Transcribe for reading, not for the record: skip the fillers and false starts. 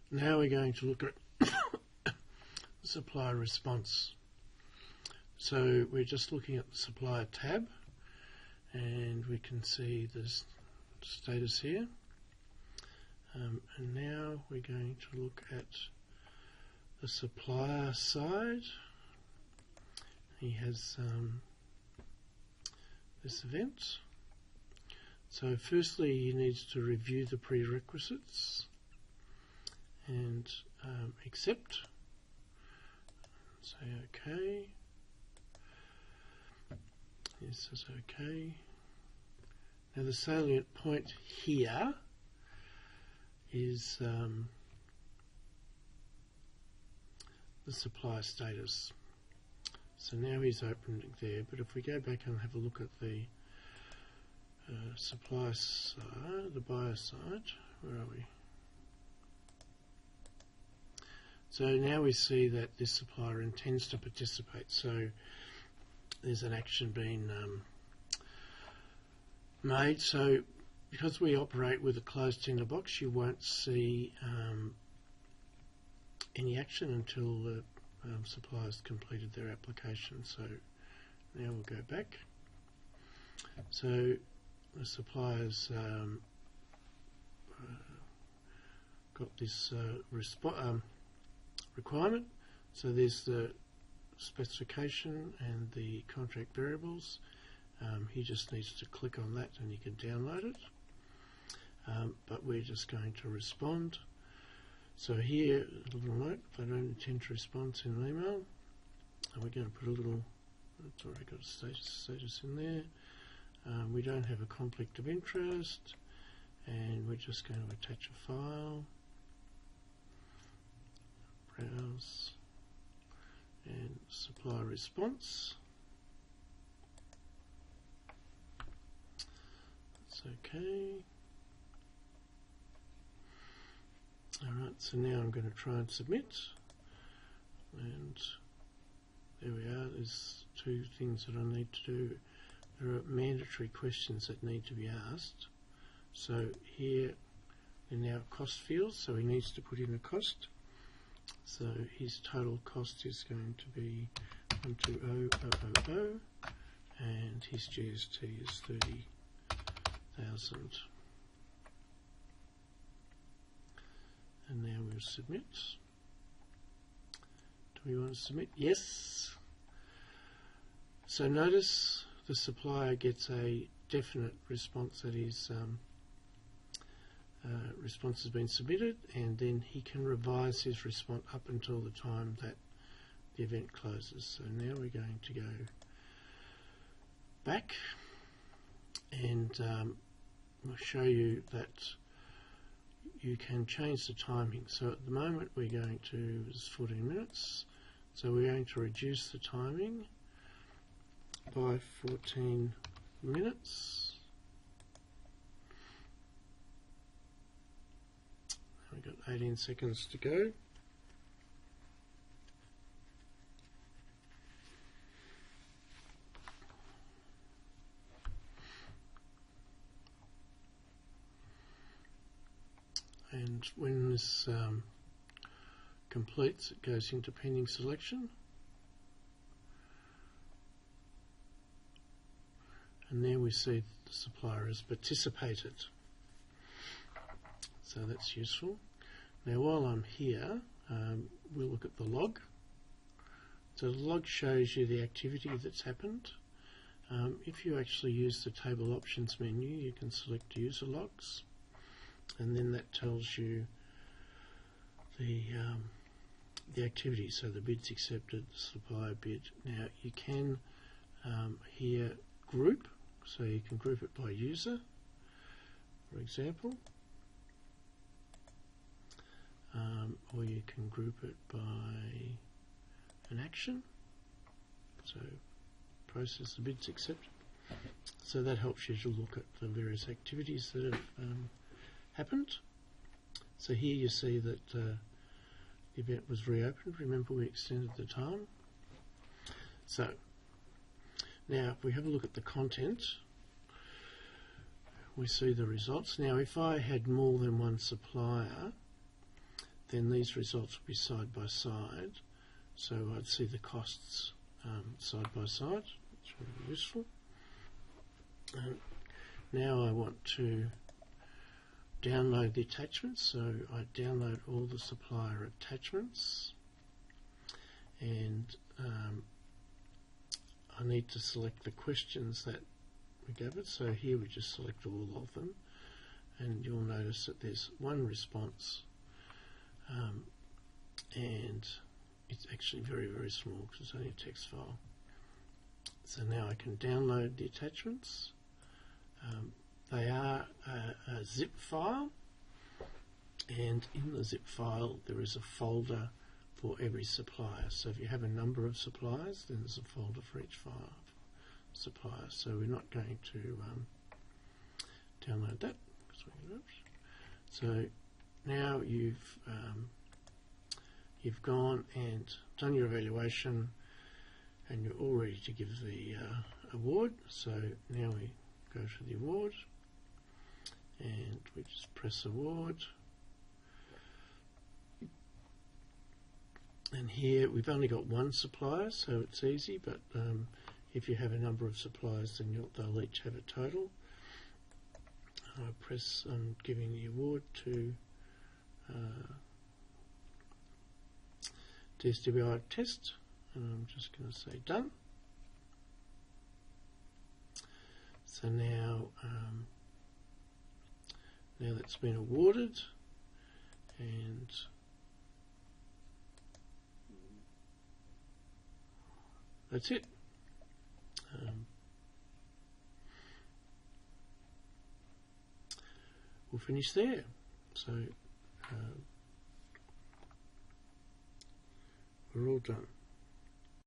Now we're going to look at supplier response. So we're just looking at the supplier tab, and we can see the status here. And now we're going to look at the supplier side. He has this event. So firstly, he needs to review the prerequisites and accept. Say OK. He says OK. Now the salient point here is the supplier status. So now he's opened it there, but if we go back and have a look at the supplier side, the buyer side, where are we? So now we see that this supplier intends to participate. So there's an action being made. So because we operate with a closed tender box, you won't see any action until the supplier's completed their application. So now we'll go back. So the supplier's got this requirement. So there's the specification and the contract variables. He just needs to click on that and he can download it. But we're just going to respond. So here, a little note, if I don't intend to respond to an email, and we're going to put a little, it's already got a status in there. We don't have a conflict of interest, and we're just going to attach a file, browse, and supply response. That's okay. Alright, so now I'm going to try and submit, and there we are. There's two things that I need to do. There are mandatory questions that need to be asked. So here they're now cost fields, so he needs to put in a cost. So his total cost is going to be 120000, and his GST is 30,000. And now we'll submit. Do we want to submit? Yes. So notice the supplier gets a definite response that his response has been submitted, and then he can revise his response up until the time that the event closes. So now we're going to go back, and we'll show you that you can change the timing. So at the moment we're going to, it's 14 minutes, so we're going to reduce the timing by 14 minutes. We've got 18 seconds to go. And when this completes, it goes into pending selection. And there we see the supplier has participated. So that's useful. Now while I'm here, we'll look at the log. So the log shows you the activity that's happened. If you actually use the table options menu, you can select user logs, and then that tells you the activity. So the bid's accepted, the supplier bid. Now you can here group, so you can group it by user, for example, or you can group it by an action. So process, the bid's accepted. So that helps you to look at the various activities that have happened. So here you see that the event was reopened. Remember, we extended the time. So now if we have a look at the content, we see the results. Now if I had more than one supplier, then these results will be side by side. So I'd see the costs side by side. It's really useful. Now I want to download the attachments, so I download all the supplier attachments, and I need to select the questions that we gave it. So here we just select all of them, and you'll notice that there's one response, and it's actually very, very small because it's only a text file. So now I can download the attachments. They are a zip file, and in the zip file there is a folder for every supplier. So if you have a number of suppliers, then there's a folder for each file supplier. So we're not going to download that. So now you've gone and done your evaluation, and you're all ready to give the award. So now we go to the award, and we just press award, and here we've only got one supplier, so it's easy, but if you have a number of suppliers, then they'll each have a total. I press giving the award to DSWI test, and I'm just going to say done. So now that's been awarded, and that's it. We'll finish there. So we're all done.